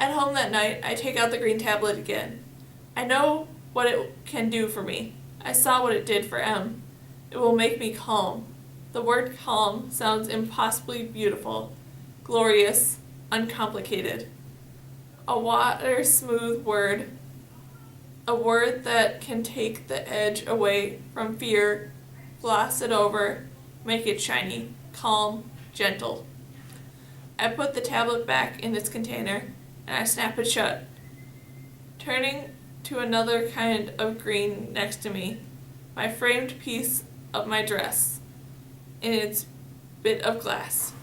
At home that night, I take out the green tablet again. I know what it can do for me. I saw what it did for M. It will make me calm. The word calm sounds impossibly beautiful, glorious, uncomplicated. A water-smooth word, a word that can take the edge away from fear, gloss it over, make it shiny, calm, gentle. I put the tablet back in its container, and I snap it shut. Turning to another kind of green next to me, my framed piece of my dress, in its bit of glass.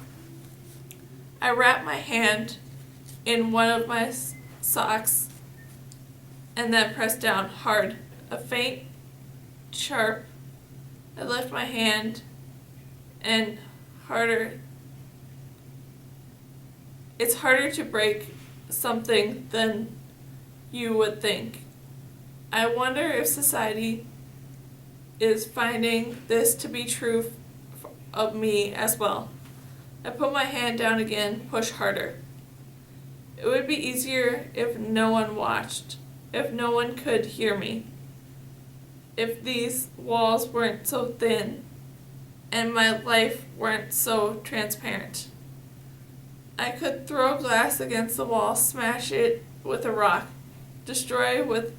I wrap my hand in one of my socks and then press down hard. A faint, sharp. I lift my hand and harder. It's harder to break something than you would think. I wonder if society is finding this to be true of me as well. I put my hand down again, push harder. It would be easier if no one watched, if no one could hear me, if these walls weren't so thin and my life weren't so transparent. I could throw glass against the wall, smash it with a rock, destroy with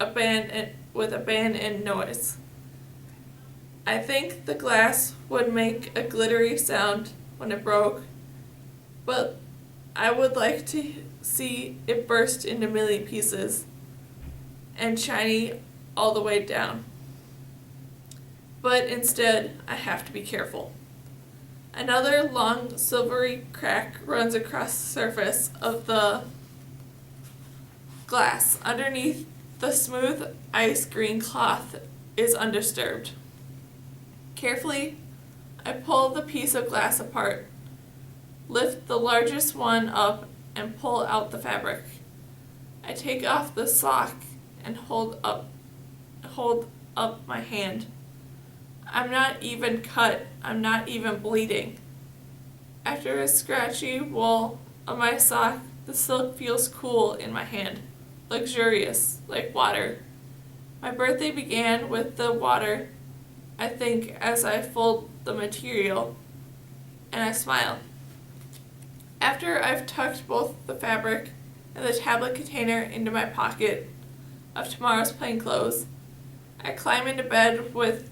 abandon noise. I think the glass would make a glittery sound when it broke, but I would like to see it burst into a million pieces and shiny all the way down. But instead, I have to be careful. Another long silvery crack runs across the surface of the glass. Underneath, the smooth ice green cloth is undisturbed. Carefully, I pull the piece of glass apart, lift the largest one up, and pull out the fabric. I take off the sock and hold up my hand. I'm not even cut, I'm not even bleeding. After a scratchy wool of my sock, the silk feels cool in my hand, luxurious, like water. My birthday began with the water, I think, as I fold the material, and I smile. After I've tucked both the fabric and the tablet container into my pocket of tomorrow's plain clothes, I climb into bed with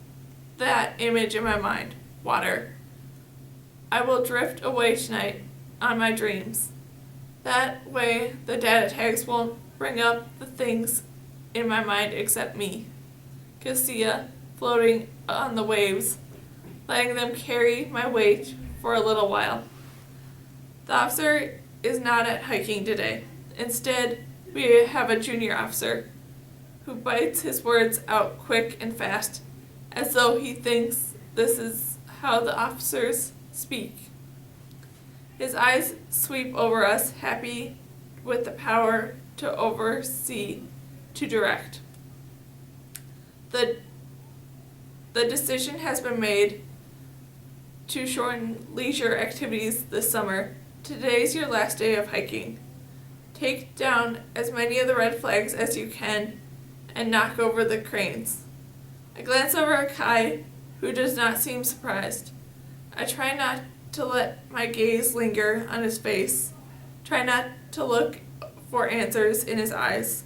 that image in my mind, water. I will drift away tonight on my dreams. That way the data tags won't bring up the things in my mind except me. Cassia floating on the waves, letting them carry my weight for a little while. The officer is not at hiking today. Instead, we have a junior officer who bites his words out quick and fast, as though he thinks this is how the officers speak. His eyes sweep over us, happy with the power to oversee, to direct. The decision has been made to shorten leisure activities this summer. Today's your last day of hiking. Take down as many of the red flags as you can and knock over the cranes. I glance over at Kai, who does not seem surprised. I try not to let my gaze linger on his face. Try not to look for answers in his eyes.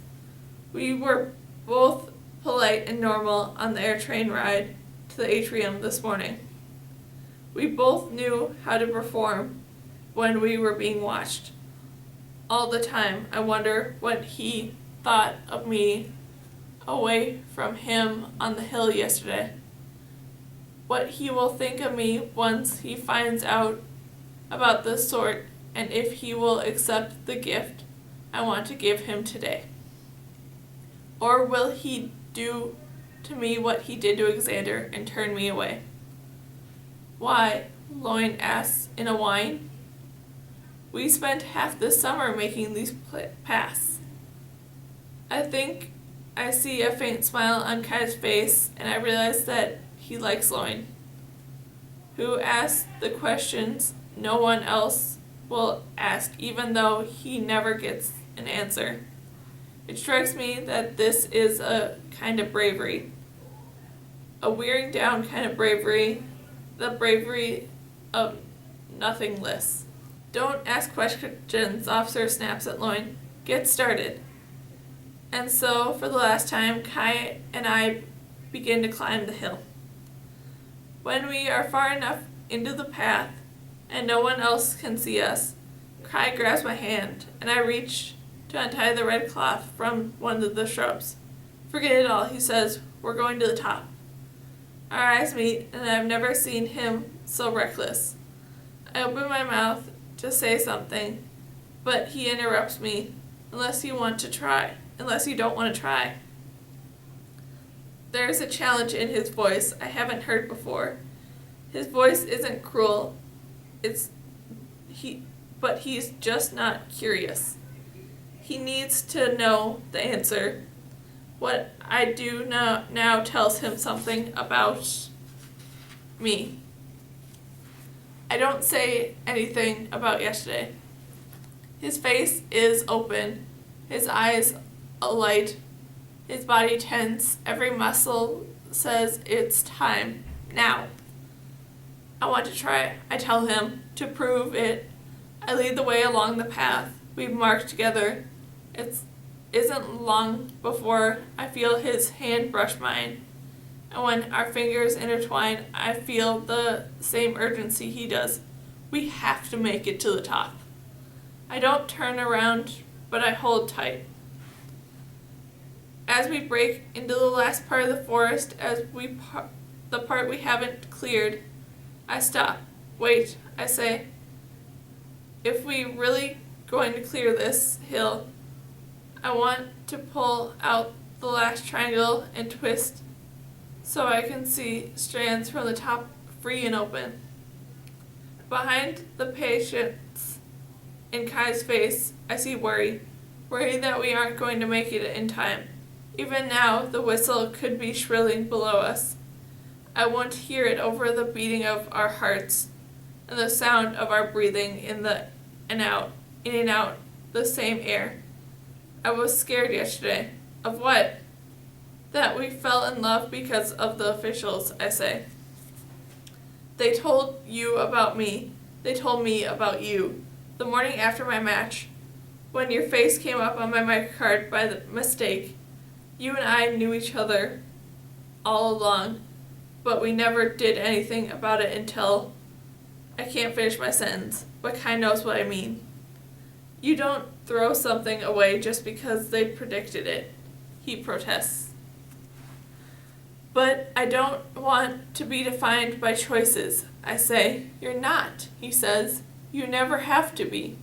We were both polite and normal on the air train ride to the atrium this morning. We both knew how to perform when we were being watched. All the time, I wonder what he thought of me away from him on the hill yesterday. What he will think of me once he finds out about this sort, and if he will accept the gift I want to give him today. Or will he do to me what he did to Alexander and turn me away? Why? Loin asks in a whine. We spent half the summer making these paths. I think I see a faint smile on Kai's face, and I realize that he likes Loin, who asks the questions no one else will ask even though he never gets an answer. It strikes me that this is a kind of bravery. A wearing down kind of bravery, the bravery of nothingness. Don't ask questions, officer snaps at Loin. Get started. And so, for the last time, Kai and I begin to climb the hill. When we are far enough into the path, and no one else can see us, Kai grabs my hand, and I reach to untie the red cloth from one of the shrubs. Forget it all, he says. We're going to the top. Our eyes meet, and I've never seen him so reckless. I open my mouth to say something, but he interrupts me. Unless you don't want to try. There is a challenge in his voice I haven't heard before. His voice isn't cruel, but he's just not curious. He needs to know the answer. What I do now tells him something about me. I don't say anything about yesterday. His face is open, his eyes alight, his body tense, every muscle says it's time, now. I want to try, I tell him, to prove it. I lead the way along the path we've marked together. It isn't long before I feel his hand brush mine, and when our fingers intertwine, I feel the same urgency he does. We have to make it to the top. I don't turn around, but I hold tight. As we break into the last part of the forest, the part we haven't cleared, I stop. Wait, I say. If we really going to clear this hill, I want to pull out the last triangle and twist so I can see strands from the top free and open. Behind the patience in Kai's face, I see worry that we aren't going to make it in time. Even now, the whistle could be shrilling below us. I won't hear it over the beating of our hearts and the sound of our breathing in and out, the same air. I was scared yesterday. Of what? That we fell in love because of the officials, I say. They told you about me. They told me about you. The morning after my match, when your face came up on my microcard by the mistake, you and I knew each other all along, but we never did anything about it until... I can't finish my sentence, but Kai knows what I mean. You don't throw something away just because they predicted it, he protests. But I don't want to be defined by choices, I say. You're not, he says. You never have to be.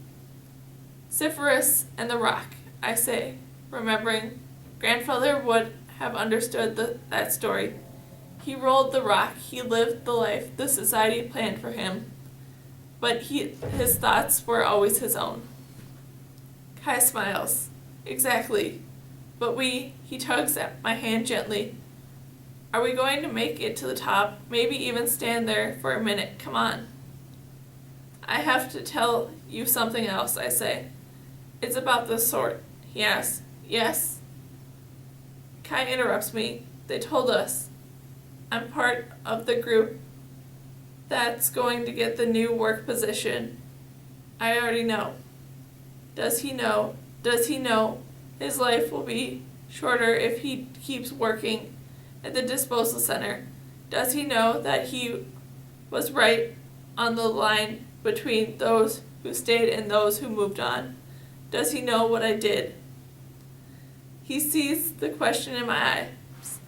Cypherus and the rock, I say, remembering. Grandfather would have understood that story. He rolled the rock, he lived the life the society planned for him, but his thoughts were always his own. Kai smiles. Exactly. But he tugs at my hand gently. Are we going to make it to the top? Maybe even stand there for a minute. Come on. I have to tell you something else, I say. It's about the sort, he asks. Yes? Kai interrupts me. They told us. I'm part of the group that's going to get the new work position. I already know. Does he know? Does he know his life will be shorter if he keeps working at the disposal center? Does he know that he was right on the line between those who stayed and those who moved on? Does he know what I did? He sees the question in my eyes.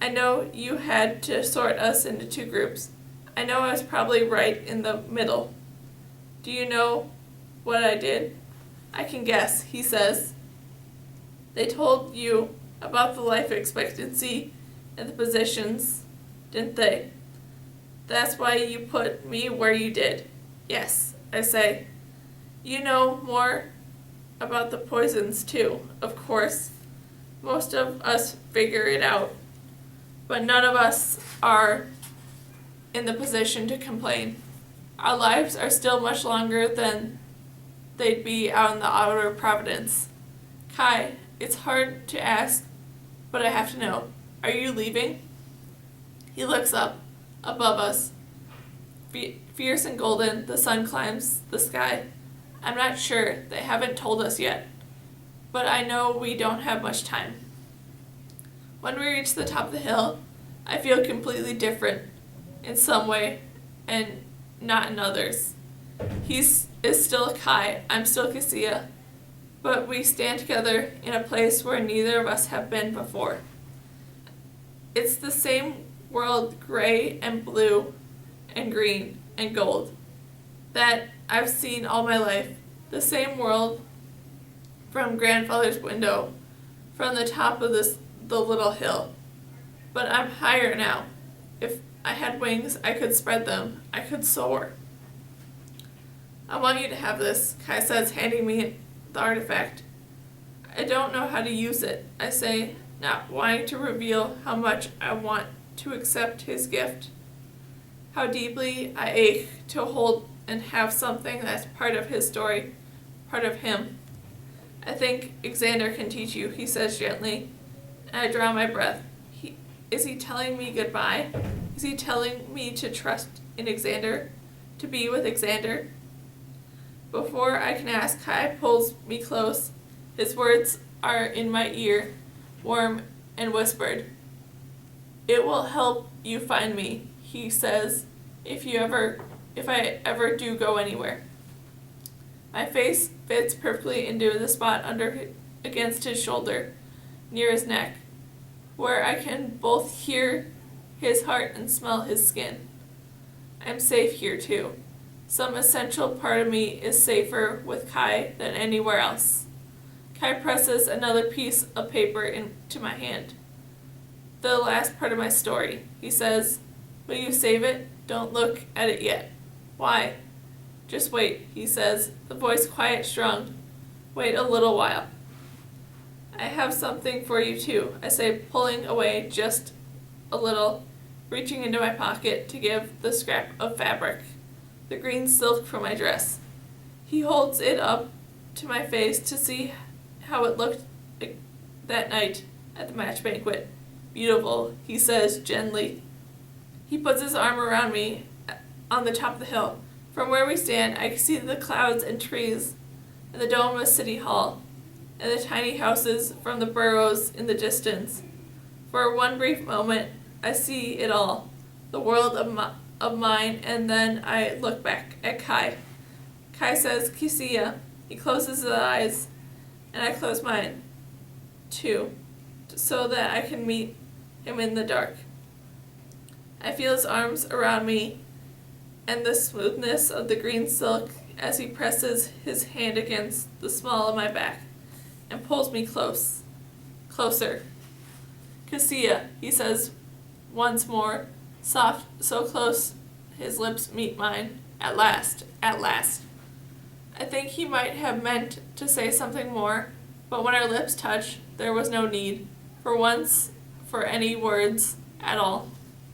I know you had to sort us into two groups. I know I was probably right in the middle. Do you know what I did? I can guess, he says. They told you about the life expectancy and the positions, didn't they? That's why you put me where you did. Yes, I say. You know more about the poisons too, of course. Most of us figure it out, but none of us are in the position to complain. Our lives are still much longer than they'd be out in the outer providence. Kai, it's hard to ask, but I have to know. Are you leaving? He looks up, above us. Fierce and golden, the sun climbs the sky. I'm not sure, they haven't told us yet. But I know we don't have much time. When we reach the top of the hill, I feel completely different in some way and not in others. Is still Kai, I'm still Cassia, but we stand together in a place where neither of us have been before. It's the same world, gray and blue and green and gold, that I've seen all my life. The same world from grandfather's window, from the top of the little hill. But I'm higher now. If I had wings, I could spread them. I could soar. I want you to have this, Kai says, handing me the artifact. I don't know how to use it, I say, not wanting to reveal how much I want to accept his gift. How deeply I ache to hold and have something that's part of his story, part of him. I think Xander can teach you, he says gently, and I draw my breath. Is he telling me goodbye? Is he telling me to trust in Xander, to be with Xander? Before I can ask, Kai pulls me close. His words are in my ear, warm and whispered. It will help you find me, he says, if I ever do go anywhere. My face fits perfectly into the spot against his shoulder, near his neck, where I can both hear his heart and smell his skin. I'm safe here too. Some essential part of me is safer with Kai than anywhere else. Kai presses another piece of paper into my hand. The last part of my story, he says. Will you save it? Don't look at it yet. Why? Just wait, he says, the voice quiet, strong. Wait a little while. I have something for you too, I say, pulling away just a little, reaching into my pocket to give the scrap of fabric, the green silk from my dress. He holds it up to my face to see how it looked that night at the match banquet. Beautiful, he says gently. He puts his arm around me on the top of the hill. From where we stand, I can see the clouds and trees and the dome of City Hall and the tiny houses from the boroughs in the distance. For one brief moment, I see it all, the world of mine, and then I look back at Kai. Kai says, Cassia. He closes his eyes, and I close mine, too, so that I can meet him in the dark. I feel his arms around me and the smoothness of the green silk as he presses his hand against the small of my back and pulls me closer. Cassia, he says once more, soft, so close his lips meet mine. At last. I think he might have meant to say something more, but when our lips touched, there was no need, for once, for any words at all.